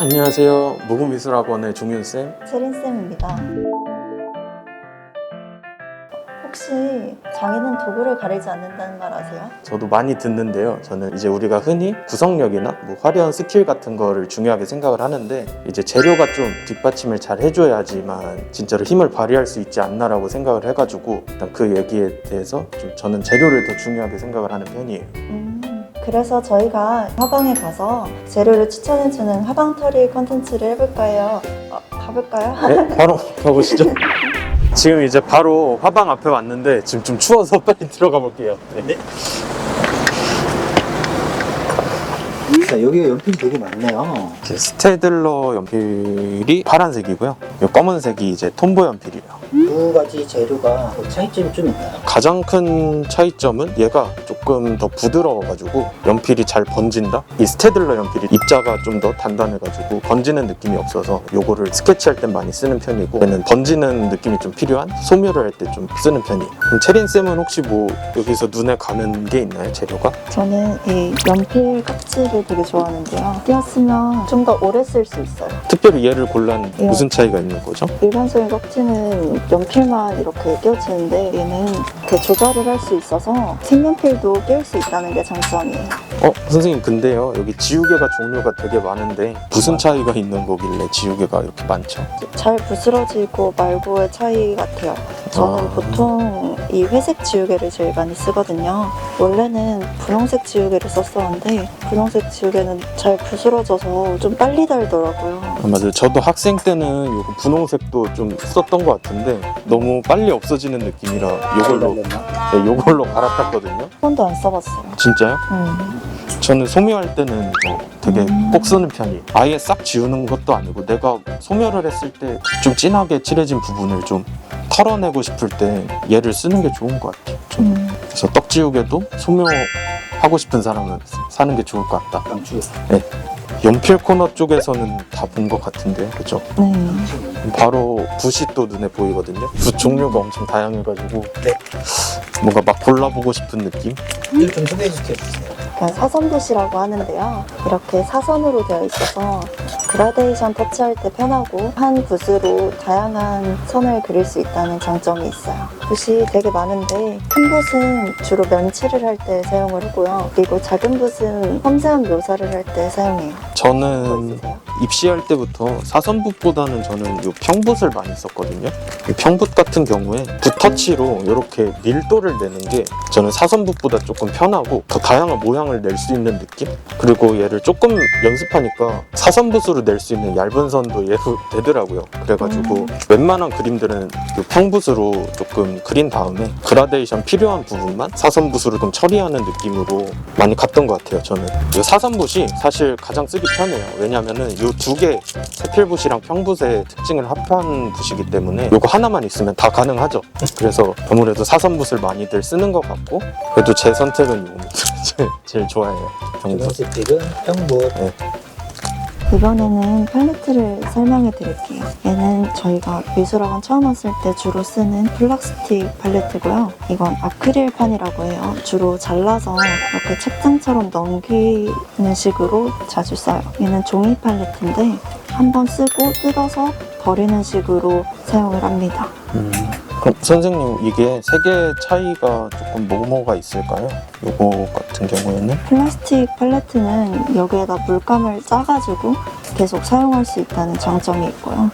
안녕하세요. 무브미술학원의 종윤쌤. 세린쌤입니다. 혹시 장인은 도구를 가리지 않는다는 말 아세요? 저도 많이 듣는데요. 저는 이제 우리가 흔히 구성력이나 화려한 스킬 같은 거를 중요하게 생각을 하는데, 이제 재료가 좀 뒷받침을 잘 해줘야지만 진짜로 힘을 발휘할 수 있지 않나라고 생각을 해가지고, 일단 그 얘기에 대해서 좀 저는 재료를 더 중요하게 생각을 하는 편이에요. 그래서 저희가 화방에 가서 재료를 추천해주는 화방터리 컨텐츠를 해볼까 해요. 가볼까요? 네? 바로 가보시죠. 지금 이제 바로 화방 앞에 왔는데 지금 좀 추워서 빨리 들어가 볼게요. 네. 자, 여기가 연필이 되게 많네요. 스테들러 연필이 파란색이고요. 이 검은색이 이제 톰보 연필이에요. 두 가지 재료가 차이점이 좀 있나요? 가장 큰 차이점은 얘가 조금 더 부드러워가지고 연필이 잘 번진다? 이 스테들러 연필이 입자가 좀 더 단단해가지고 번지는 느낌이 없어서 요거를 스케치할 땐 많이 쓰는 편이고, 얘는 번지는 느낌이 좀 필요한 소묘를 할 때 좀 쓰는 편이에요. 그럼 체린쌤은 혹시 여기서 눈에 가는 게 있나요? 재료가? 저는 이 연필 깍지를 되게 좋아하는데요. 띄었으면 좀 더 오래 쓸 수 있어요. 특별히 얘를 골란 무슨 차이가 있는 거죠? 일반적인 깍지는 연필만 이렇게 띄워지는데 얘는 그 조절을 할 수 있어서 색연필도 띄울 수 있다는 게 장점이에요. 선생님, 근데요, 여기 지우개가 종류가 되게 많은데 무슨 차이가 있는 거길래 지우개가 이렇게 많죠? 잘 부스러지고 말고의 차이 같아요. 저는 보통 이 회색 지우개를 제일 많이 쓰거든요. 원래는 분홍색 지우개를 썼었는데 분홍색 지우개는 잘 부스러져서 좀 빨리 달더라고요. 맞아요. 저도 학생 때는 요거 분홍색도 좀 썼던 것 같은데 너무 빨리 없어지는 느낌이라 요걸로 갈아탔거든요. 한 번도 안 써봤어요. 진짜요? 저는 소묘할 때는 되게 꼭 쓰는 편이에요. 아예 싹 지우는 것도 아니고 내가 소묘를 했을 때 좀 진하게 칠해진 부분을 좀 털어내고 싶을 때 얘를 쓰는 게 좋은 것 같아요. 그래서 떡지우개도 소묘하고 싶은 사람은 사는 게 좋을 것 같다. 강추. 네. 연필 코너 쪽에서는 다 본 것 같은데요, 그죠? 네. 바로 붓이 또 눈에 보이거든요. 붓 종류가 엄청 다양해가지고 네. 뭔가 막 골라보고 싶은 느낌? 이거 좀 소개해주세요. 사선붓이라고 하는데요. 이렇게 사선으로 되어 있어서 그라데이션 터치할 때 편하고 한 붓으로 다양한 선을 그릴 수 있다는 장점이 있어요. 붓이 되게 많은데 큰 붓은 주로 면칠을 할 때 사용을 하고요. 그리고 작은 붓은 섬세한 묘사를 할 때 사용해요. 저는 입시할 때부터 사선붓보다는 저는 이 평붓을 많이 썼거든요. 이 평붓 같은 경우에 붓터치로 이렇게 밀도를 내는 게 저는 사선붓보다 조금 편하고 더 다양한 모양을 낼 수 있는 느낌? 그리고 얘를 조금 연습하니까 사선붓으로 낼 수 있는 얇은 선도 얘도 되더라고요. 그래가지고 웬만한 그림들은 이 평붓으로 조금 그린 다음에 그라데이션 필요한 부분만 사선붓으로 좀 처리하는 느낌으로 많이 갔던 것 같아요. 저는 이 사선붓이 사실 가장 쓰기 편해요. 왜냐면은 이 두 개, 세필붓이랑 평붓의 특징을 합한 붓이기 때문에 이거 하나만 있으면 다 가능하죠. 그래서 아무래도 사선붓을 많이들 쓰는 것 같고, 그래도 제 선택은 이겁니다. 제일 좋아해요. 평붓. 주황색필은 평붓. 네. 이번에는 팔레트를 설명해 드릴게요. 얘는 저희가 미술학원 처음 왔을 때 주로 쓰는 플라스틱 팔레트고요. 이건 아크릴판이라고 해요. 주로 잘라서 이렇게 책장처럼 넘기는 식으로 자주 써요. 얘는 종이 팔레트인데 한번 쓰고 뜯어서 버리는 식으로 사용을 합니다. 그럼 선생님, 이게 세 개의 차이가 조금 뭐가 있을까요? 요거 같은 경우에는? 플라스틱 팔레트는 여기에다 물감을 짜가지고 계속 사용할 수 있다는 장점이 있고요.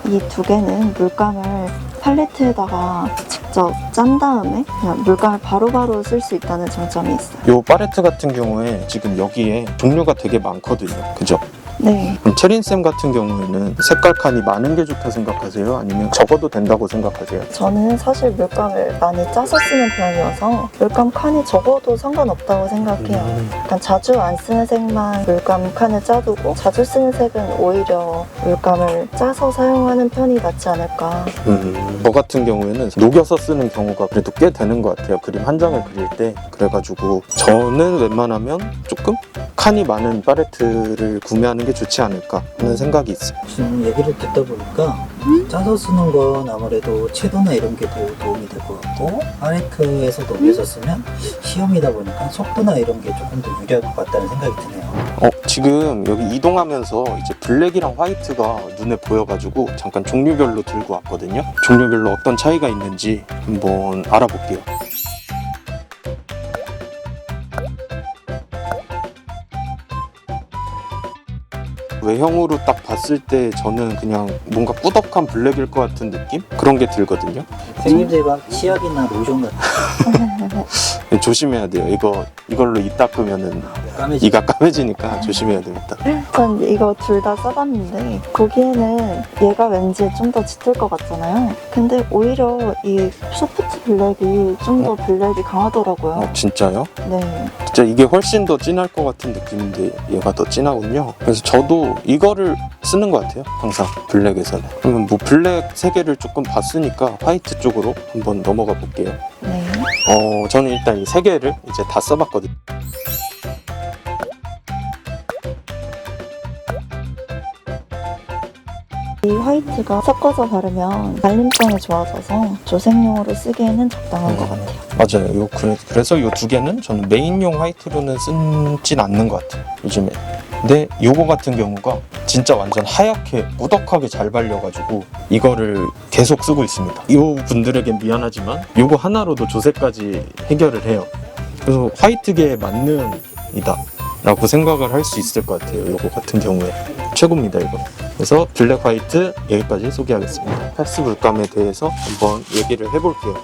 이 두 개는 물감을 팔레트에다가 직접 짠 다음에 그냥 물감을 바로바로 쓸 수 있다는 장점이 있어요. 요 팔레트 같은 경우에 지금 여기에 종류가 되게 많거든요. 그죠? 네. 그럼 체린쌤 같은 경우에는 색깔 칸이 많은 게 좋다 생각하세요? 아니면 적어도 된다고 생각하세요? 저는 사실 물감을 많이 짜서 쓰는 편이어서 물감 칸이 적어도 상관없다고 생각해요. 약간 자주 안 쓰는 색만 물감 칸을 짜두고 자주 쓰는 색은 오히려 물감을 짜서 사용하는 편이 낫지 않을까. 저 같은 경우에는 녹여서 쓰는 경우가 그래도 꽤 되는 것 같아요. 그림 한 장을 그릴 때. 그래가지고 저는 웬만하면 조금 칸이 많은 팔레트를 구매하는 게 좋지 않을까 하는 생각이 있어요. 지금 얘기를 듣다 보니까 짜서 쓰는 건 아무래도 채도나 이런 게 더 도움이 될 것 같고, 팔레트에서 녹여서 쓰면 시험이다 보니까 속도나 이런 게 조금 더 유리할 것 같다는 생각이 드네요. 지금 여기 이동하면서 이제 블랙이랑 화이트가 눈에 보여가지고 잠깐 종류별로 들고 왔거든요. 종류별로 어떤 차이가 있는지 한번 알아볼게요. 외형으로 딱 봤을 때 저는 그냥 뭔가 꾸덕한 블랙일 것 같은 느낌? 그런 게 들거든요. 생김새 막 치약이나 로션 같은 조심해야 돼요. 이걸로 이 닦으면은 까매지. 이가 까매지니까 조심해야 됩니다. 전 이거 둘 다 써봤는데 보기에는 얘가 왠지 좀 더 짙을 것 같잖아요. 근데 오히려 이 소프트 블랙이 좀 더 블랙이 강하더라고요. 진짜요? 네. 진짜 이게 훨씬 더 진할 것 같은 느낌인데 얘가 더 진하군요. 그래서 저도 이거를 쓰는 것 같아요. 항상 블랙에서는. 그러면 뭐 블랙 세 개를 조금 봤으니까 화이트 쪽으로 한번 넘어가 볼게요. 네. 저는 일단 이 세 개를 이제 다 써봤거든요. 이 화이트가 섞어서 바르면 발림성이 좋아져서 조색용으로 쓰기에는 적당한 것 같아요. 맞아요. 그래서 이 두 개는 저는 메인용 화이트로는 쓰진 않는 것 같아요. 요즘에. 근데 요거 같은 경우가 진짜 완전 하얗게 꾸덕하게 잘 발려가지고 이거를 계속 쓰고 있습니다. 이 분들에겐 미안하지만 요거 하나로도 조색까지 해결을 해요. 그래서 화이트계의 만능이다 라고 생각을 할 수 있을 것 같아요. 요거 같은 경우에 최고입니다. 이거. 그래서 블랙 화이트 여기까지 소개하겠습니다. 패스 물감에 대해서 한번 얘기를 해볼게요.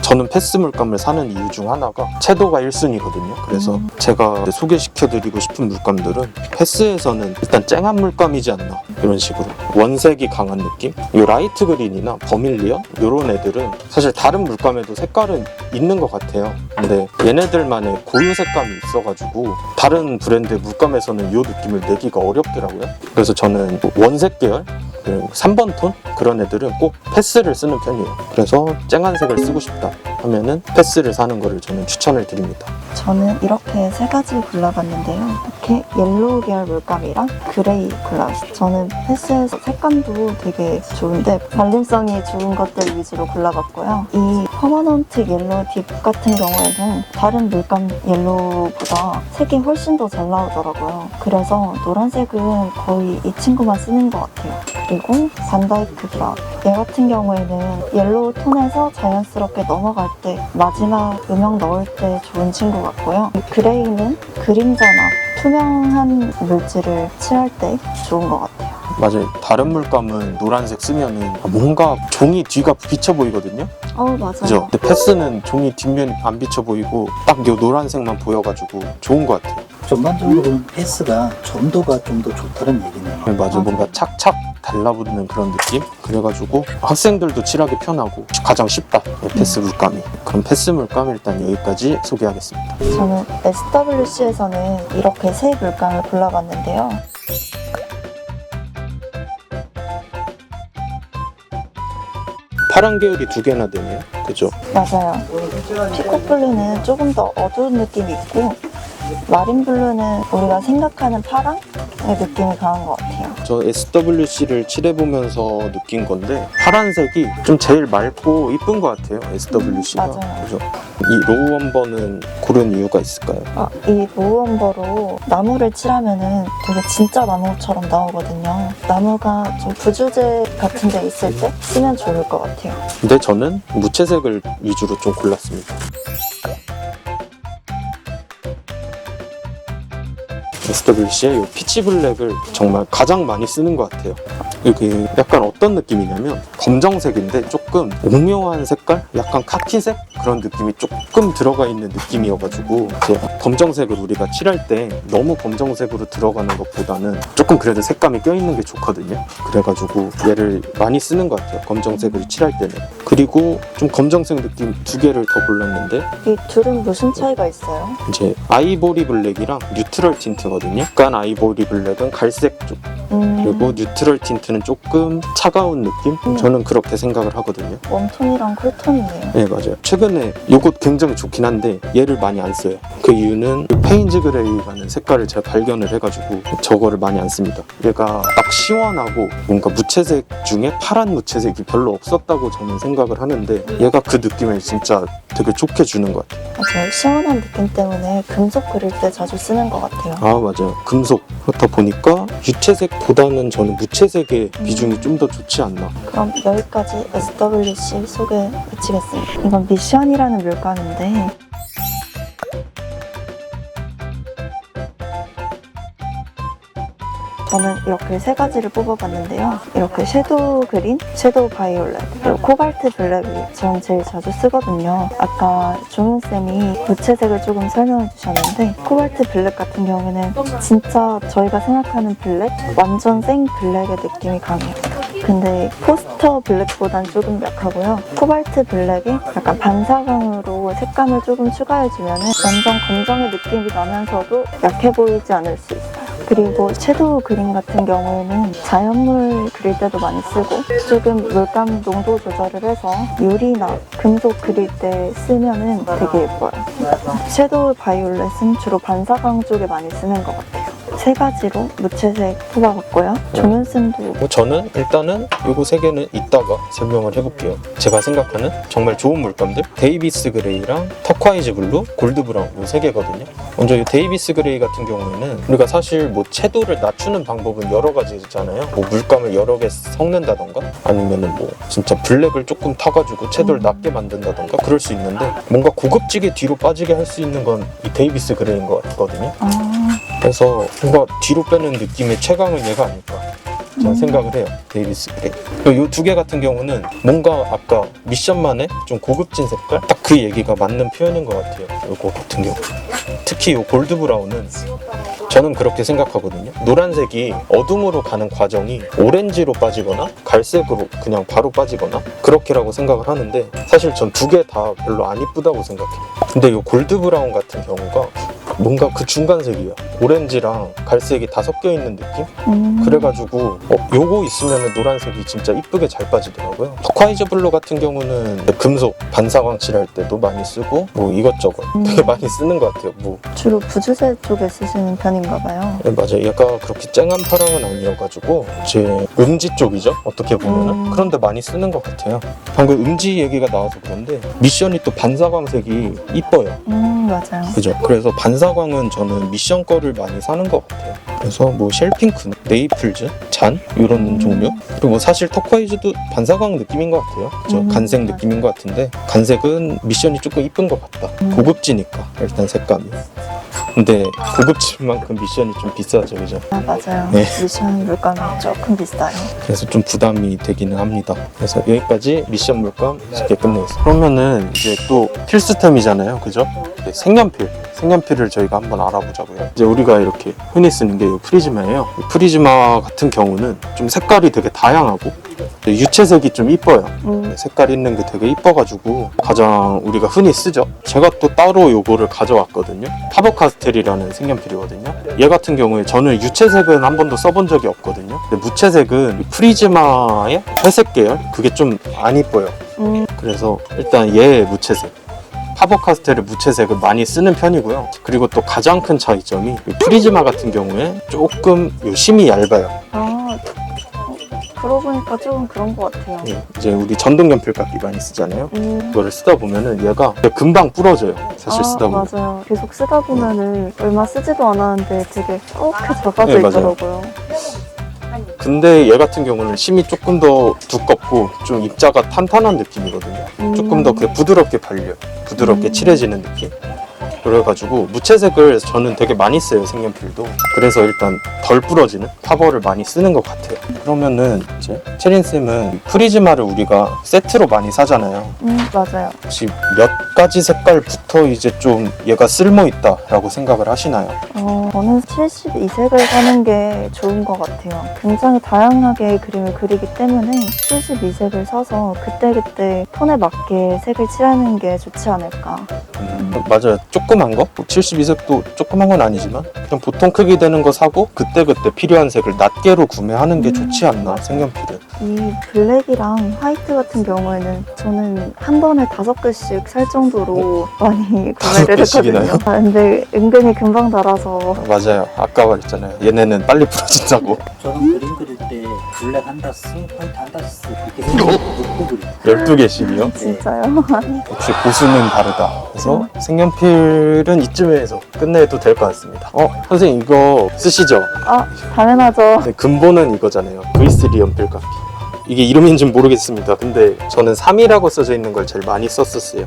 저는 패스 물감을 사는 이유 중 하나가 채도가 1순위거든요. 그래서 제가 소개시켜드리고 싶은 물감들은 패스에서는 일단 쨍한 물감이지 않나, 이런 식으로 원색이 강한 느낌. 이 라이트 그린이나 버밀리언 이런 애들은 사실 다른 물감에도 색깔은 있는 것 같아요. 근데 얘네들만의 고유 색감이 있어가지고 다른 브랜드의 물감에서는 이 느낌을 내기가 어렵더라고요. 그래서 저는 원색 계열 3번 톤? 그런 애들은 꼭 패스를 쓰는 편이에요. 그래서 쨍한 색을 쓰고 싶다 하면은 패스를 사는 거를 저는 추천을 드립니다. 저는 이렇게 세 가지 골라봤는데요. 이렇게 옐로우 계열 물감이랑 그레이 골라봤어요. 저는 패스에서 색감도 되게 좋은데 발림성이 좋은 것들 위주로 골라봤고요. 이 퍼머넌트 옐로우 딥 같은 경우에는 다른 물감 옐로우보다 색이 훨씬 더 잘 나오더라고요. 그래서 노란색은 거의 이 친구만 쓰는 것 같아요. 그리고 반다이크 브라운. 얘 같은 경우에는 옐로우 톤에서 자연스럽게 넘어갈 때 마지막 음영 넣을 때 좋은 친구 같고요. 이 그레이는 그림자나 투명한 물질을 칠할 때 좋은 것 같아요. 맞아요. 다른 물감은 노란색 쓰면은 뭔가 종이 뒤가 비쳐 보이거든요. 맞아요. 그죠? 근데 패스는 종이 뒷면이 안 비쳐 보이고 딱 이 노란색만 보여가지고 좋은 것 같아요. 전반적으로는 패스가 점도가 좀 더 좋다는 얘기네요. 네, 맞아. 뭔가 착착 달라붙는 그런 느낌? 그래가지고 학생들도 칠하기 편하고 가장 쉽다. 패스 물감이. 그럼 패스 물감 일단 여기까지 소개하겠습니다. 저는 SWC에서는 이렇게 세 물감을 골라봤는데요. 파란 계열이 두 개나 되네요. 그죠? 맞아요. 피코블루는 조금 더 어두운 느낌이 있고 마린블루는 우리가 생각하는 파랑의 느낌이 강한 것 같아요. 저 SWC를 칠해보면서 느낀 건데 파란색이 좀 제일 맑고 이쁜 것 같아요. SWC가. 맞아요. 그죠? 이 로우 원버는 고른 이유가 있을까요? 이 로우엄버로 나무를 칠하면은 되게 진짜 나무처럼 나오거든요. 나무가 좀 부주제 같은 데 있을 때 쓰면 좋을 것 같아요. 근데 저는 무채색을 위주로 좀 골랐습니다. SWC의 이 피치 블랙을 정말 가장 많이 쓰는 것 같아요. 이게 약간 어떤 느낌이냐면 검정색인데 조금 오묘한 색깔? 약간 카키색? 그런 느낌이 조금 들어가 있는 느낌이어가지고 이제 검정색을 우리가 칠할 때 너무 검정색으로 들어가는 것보다는 조금 그래도 색감이 껴있는 게 좋거든요. 그래가지고 얘를 많이 쓰는 것 같아요. 검정색을 칠할 때는. 그리고 좀 검정색 느낌 두 개를 더 골랐는데 이 둘은 무슨 차이가 있어요? 이제 아이보리 블랙이랑 뉴트럴 틴트거든요. 약간 아이보리 블랙은 갈색 쪽, 그리고 뉴트럴 틴트는 조금 차가운 느낌? 저는 그렇게 생각을 하거든요. 웜톤이랑 쿨톤이네요. 네, 맞아요. 최근에 요것 굉장히 좋긴 한데 얘를 많이 안 써요. 그 이유는 페인즈 그레이라는 색깔을 제가 발견을 해가지고 저거를 많이 안 씁니다. 얘가 딱 시원하고 뭔가 무채색 중에 파란 무채색이 별로 없었다고 저는 생각을 생각을 하는데 얘가 그 느낌을 진짜 되게 좋게 주는 것 같아요. 맞아요. 시원한 느낌 때문에 금속 그릴 때 자주 쓰는 것 같아요. 아 맞아요. 금속. 그렇다 보니까 유채색보다는 저는 무채색의 비중이 좀 더 좋지 않나. 그럼 여기까지 SWC 소개 마치겠습니다. 이건 미션이라는 물감인데 저는 이렇게 세 가지를 뽑아봤는데요. 이렇게 섀도우 그린, 섀도우 바이올렛, 그리고 코발트 블랙이 전 제일 자주 쓰거든요. 아까 종윤쌤이 무채색을 조금 설명해 주셨는데 코발트 블랙 같은 경우에는 진짜 저희가 생각하는 블랙, 완전 생 블랙의 느낌이 강해요. 근데 포스터 블랙보단 조금 약하고요. 코발트 블랙이 약간 반사광으로 색감을 조금 추가해주면 완전 검정의 느낌이 나면서도 약해 보이지 않을 수 있어요. 그리고 섀도우 그린 같은 경우에는 자연물 그릴 때도 많이 쓰고 조금 물감 농도 조절을 해서 유리나 금속 그릴 때 쓰면은 되게 예뻐요. 섀도우 바이올렛은 주로 반사광 쪽에 많이 쓰는 것 같아요. 세 가지로 무채색 뽑아봤고요. 종윤쌤도 저는 일단은 요거 세 개는 이따가 설명을 해볼게요. 제가 생각하는 정말 좋은 물감들 데이비스 그레이랑 터콰이즈 블루, 골드 브라운 요 세 개거든요. 먼저 이 데이비스 그레이 같은 경우에는 우리가 사실 뭐 채도를 낮추는 방법은 여러 가지 있잖아요. 뭐 물감을 여러 개 섞는다던가 아니면은 뭐 진짜 블랙을 조금 타가지고 채도를 낮게 만든다던가 그럴 수 있는데 뭔가 고급지게 뒤로 빠지게 할 수 있는 건 이 데이비스 그레이인 것 같거든요. 그래서 뭔가 뒤로 빼는 느낌의 최강은 얘가 아닐까 저는 생각을 해요. 데이비스 그레이. 이 두 개 같은 경우는 뭔가 아까 미션만의 좀 고급진 색깔? 딱 그 얘기가 맞는 표현인 것 같아요. 이거 같은 경우. 특히 이 골드 브라운은 저는 그렇게 생각하거든요. 노란색이 어둠으로 가는 과정이 오렌지로 빠지거나 갈색으로 그냥 바로 빠지거나 그렇게라고 생각을 하는데 사실 전 두 개 다 별로 안 이쁘다고 생각해요. 근데 이 골드 브라운 같은 경우가 뭔가 그 중간색이에요. 오렌지랑 갈색이 다 섞여 있는 느낌? 그래가지고 요거 있으면 노란색이 진짜 이쁘게 잘 빠지더라고요. 터콰이즈 블루 같은 경우는 금속 반사광 칠할 때도 많이 쓰고 뭐 이것저것 되게 많이 쓰는 것 같아요. 뭐 주로 부주색 쪽에 쓰시는 편인가 봐요. 네, 맞아요. 얘가 그렇게 쨍한 파랑은 아니어가지고 제 음지 쪽이죠. 어떻게 보면은 그런데 많이 쓰는 것 같아요. 방금 음지 얘기가 나와서 그런데 미션이 또 반사광색이 이뻐요. 맞아요. 그죠? 그래서 반사광은 저는 미션 거를 많이 사는 것 같아요. 그래서 뭐 쉘핑크, 네이플즈, 잔 이런 종류. 그리고 뭐 사실 터콰이즈도 반사광 느낌인 것 같아요. 그죠? 간색 느낌인 것 같은데 간색은 미션이 조금 이쁜 것 같다. 고급지니까 일단 색감이. 근데 고급진 만큼 미션이 좀 비싸죠, 그죠? 아, 맞아요. 네. 미션 물감이 조금 비싸요. 그래서 좀 부담이 되기는 합니다. 그래서 여기까지 미션 물감 쉽게 끝내겠습니다. 그러면은 이제 또 필수템이잖아요, 그죠? 네, 색연필을 저희가 한번 알아보자고요. 이제 우리가 이렇게 흔히 쓰는 게 이 프리즈마예요. 이 프리즈마 같은 경우는 좀 색깔이 되게 다양하고 유채색이 좀 이뻐요. 색깔 있는 게 되게 이뻐가지고 가장 우리가 흔히 쓰죠. 제가 또 따로 요거를 가져왔거든요. 파버카스텔이라는 색연필이거든요. 얘 같은 경우에 저는 유채색은 한 번도 써본 적이 없거든요. 근데 무채색은 이 프리즈마의 회색 계열 그게 좀 안 이뻐요. 그래서 일단 얘 무채색 파버카스텔의 무채색을 많이 쓰는 편이고요. 그리고 또 가장 큰 차이점이 이 프리즈마 같은 경우에 조금 요 심이 얇아요. 아, 그러고 보니까 조금 그런 것 같아요. 이제 우리 전동 연필깎이 많이 쓰잖아요. 그거를 쓰다 보면은 얘가 금방 부러져요. 사실 쓰다 보면. 맞아요. 계속 쓰다 보면은 얼마 쓰지도 않았는데 되게 이렇게 작아져 네, 맞아요. 있더라고요. 근데 얘 같은 경우는 심이 조금 더 두껍고 좀 입자가 탄탄한 느낌이거든요. 조금 더 부드럽게 발려요. 부드럽게 칠해지는 느낌. 그래가지고 무채색을 저는 되게 많이 써요, 색연필도. 그래서 일단 덜 부러지는 파버를 많이 쓰는 것 같아요. 그러면은 이제 채린쌤은 프리즈마를 우리가 세트로 많이 사잖아요. 맞아요. 혹시 몇 가지 색깔부터 이제 좀 얘가 쓸모있다 라고 생각을 하시나요? 저는 72색을 사는 게 좋은 것 같아요. 굉장히 다양하게 그림을 그리기 때문에 72색을 사서 그때그때 톤에 맞게 색을 칠하는 게 좋지 않을까. 맞아요. 조그만 거? 72색도 조그만 건 아니지만 그냥 보통 크기 되는 거 사고 그때그때 필요한 색을 낮게로 구매하는 게 좋지 않나, 색연필은. 이 블랙이랑 화이트 같은 경우에는 저는 한 번에 5개씩 살 정도로 많이 구매를 5개씩이나요? 했거든요. 근데 은근히 금방 닳아서 맞아요. 아까 말했잖아요. 얘네는 빨리 부러진다고. 저는 그림 그릴 때 블랙 한 다스, 화이트 한 다스 이렇게 놓고 그려요. 12개씩이요? 진짜요? 역시 고수는 다르다. 그래서 색연필은 이쯤에서 끝내도 될 것 같습니다. 선생님 이거 쓰시죠? 아, 당연하죠. 네, 근본은 이거잖아요. V3 연필깎이. 이게 이름인지는 모르겠습니다. 근데 저는 3이라고 써져 있는 걸 제일 많이 썼었어요.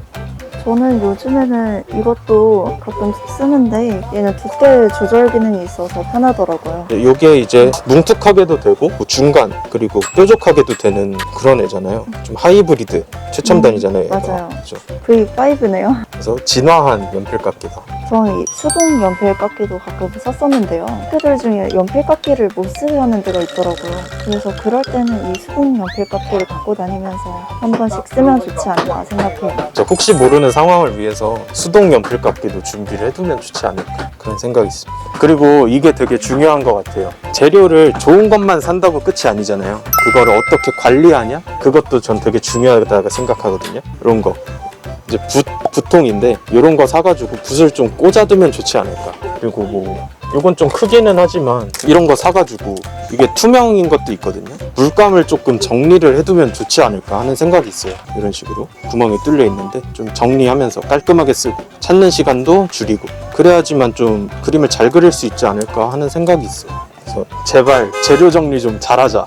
저는 요즘에는 이것도 가끔 쓰는데 얘는 두께 조절 기능이 있어서 편하더라고요. 이게 이제 뭉툭하게도 되고 뭐 중간 그리고 뾰족하게도 되는 그런 애잖아요. 좀 하이브리드 최첨단이잖아요. 얘가. 맞아요. 그죠? V5네요. 그래서 진화한 연필깎이다. 저는 이 수동 연필 깎기도 가끔 썼었는데요. 학교들 중에 연필 깎기를 못 쓰게 하는 데가 있더라고요. 그래서 그럴 때는 이 수동 연필 깎기를 갖고 다니면서 한 번씩 쓰면 좋지 않나 생각해요. 저 혹시 모르는 상황을 위해서 수동 연필깎이도 준비를 해두면 좋지 않을까 그런 생각이 있습니다. 그리고 이게 되게 중요한 것 같아요. 재료를 좋은 것만 산다고 끝이 아니잖아요. 그거를 어떻게 관리하냐? 그것도 전 되게 중요하다고 생각하거든요. 이런 거. 이제 붓통인데 이런 거 사가지고 붓을 좀 꽂아두면 좋지 않을까. 그리고 뭐 이건 좀 크기는 하지만 이런 거 사가지고 이게 투명인 것도 있거든요. 물감을 조금 정리를 해두면 좋지 않을까 하는 생각이 있어요. 이런 식으로 구멍이 뚫려 있는데 좀 정리하면서 깔끔하게 쓰고 찾는 시간도 줄이고 그래야지만 좀 그림을 잘 그릴 수 있지 않을까 하는 생각이 있어요. 그래서 제발 재료 정리 좀 잘하자.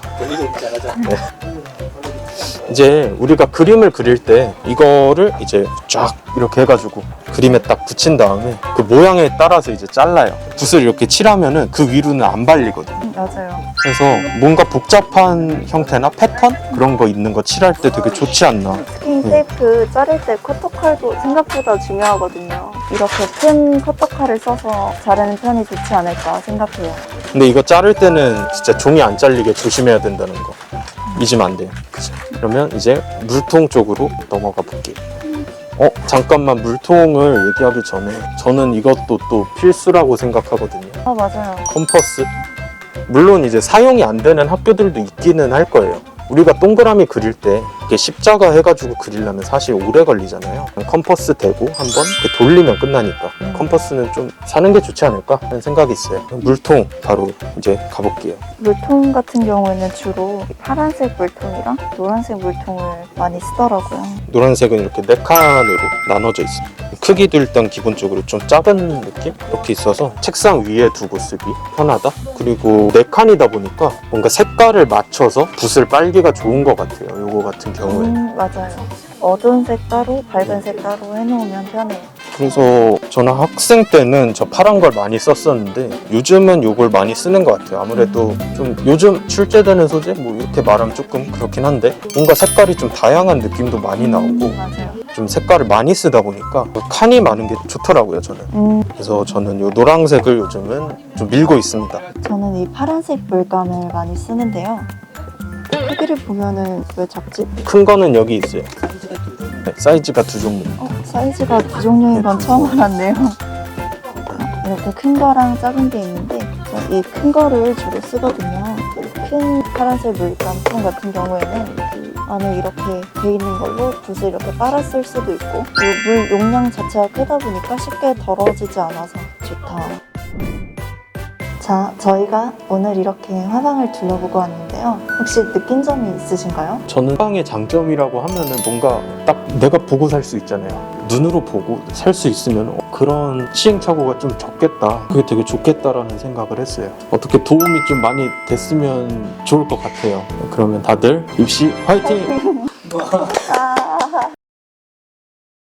네. 이제 우리가 그림을 그릴 때 이거를 이제 쫙 이렇게 해가지고 그림에 딱 붙인 다음에 그 모양에 따라서 이제 잘라요. 붓을 이렇게 칠하면은 그 위로는 안 발리거든요. 맞아요. 그래서 뭔가 복잡한 형태나 패턴 그런 거 있는 거 칠할 때 되게 좋지 않나. 스킨 테이프 자를 때 커터칼도 생각보다 중요하거든요. 이렇게 큰 커터칼을 써서 자르는 편이 좋지 않을까 생각해요. 근데 이거 자를 때는 진짜 종이 안 잘리게 조심해야 된다는 거 잊으면 안 돼요. 그죠? 그러면 이제 물통 쪽으로 넘어가 볼게요. 잠깐만, 물통을 얘기하기 전에 저는 이것도 또 필수라고 생각하거든요. 아, 맞아요. 컴퍼스. 물론 이제 사용이 안 되는 학교들도 있기는 할 거예요. 우리가 동그라미 그릴 때 이렇게 십자가 해가지고 그리려면 사실 오래 걸리잖아요. 컴퍼스 대고 한번 돌리면 끝나니까 컴퍼스는 좀 사는 게 좋지 않을까 하는 생각이 있어요. 물통 바로 이제 가볼게요. 물통 같은 경우에는 주로 파란색 물통이랑 노란색 물통을 많이 쓰더라고요. 노란색은 이렇게 4칸으로 나눠져 있습니다. 크기도 일단 기본적으로 좀 작은 느낌? 이렇게 있어서 책상 위에 두고 쓰기 편하다. 그리고 4칸이다 보니까 뭔가 색깔을 맞춰서 붓을 빨기가 좋은 것 같아요. 요거 같은 경우에. 맞아요. 어두운 색 따로, 밝은 색 따로 해놓으면 편해요. 그래서 저는 학생 때는 저 파란 걸 많이 썼었는데 요즘은 요걸 많이 쓰는 것 같아요. 아무래도 좀 요즘 출제되는 소재? 뭐 이렇게 말하면 조금 그렇긴 한데 뭔가 색깔이 좀 다양한 느낌도 많이 나오고 맞아요. 좀 색깔을 많이 쓰다 보니까 칸이 많은 게 좋더라고요, 저는. 그래서 저는 요 노란색을 요즘은 좀 밀고 있습니다. 저는 이 파란색 물감을 많이 쓰는데요. 크기를 보면은 왜 작지? 큰 거는 여기 있어요. 네, 사이즈가 2종류. 사이즈가 2종류인 건 처음 알았네요. 이렇게 큰 거랑 작은 게 있는데 이 큰 거를 주로 쓰거든요. 큰 파란색 물감통 같은 경우에는 그 안에 이렇게 돼 있는 걸로 붓을 이렇게 빨아 쓸 수도 있고 그리고 물 용량 자체가 크다 보니까 쉽게 더러워지지 않아서 좋다. 자, 저희가 오늘 이렇게 화방을 둘러보고 왔는데요. 혹시 느낀 점이 있으신가요? 저는 화방의 장점이라고 하면은 뭔가 딱 내가 보고 살 수 있잖아요. 눈으로 보고 살 수 있으면 그런 시행착오가 좀 적겠다. 그게 되게 좋겠다라는 생각을 했어요. 어떻게 도움이 좀 많이 됐으면 좋을 것 같아요. 그러면 다들 입시 화이팅! 아.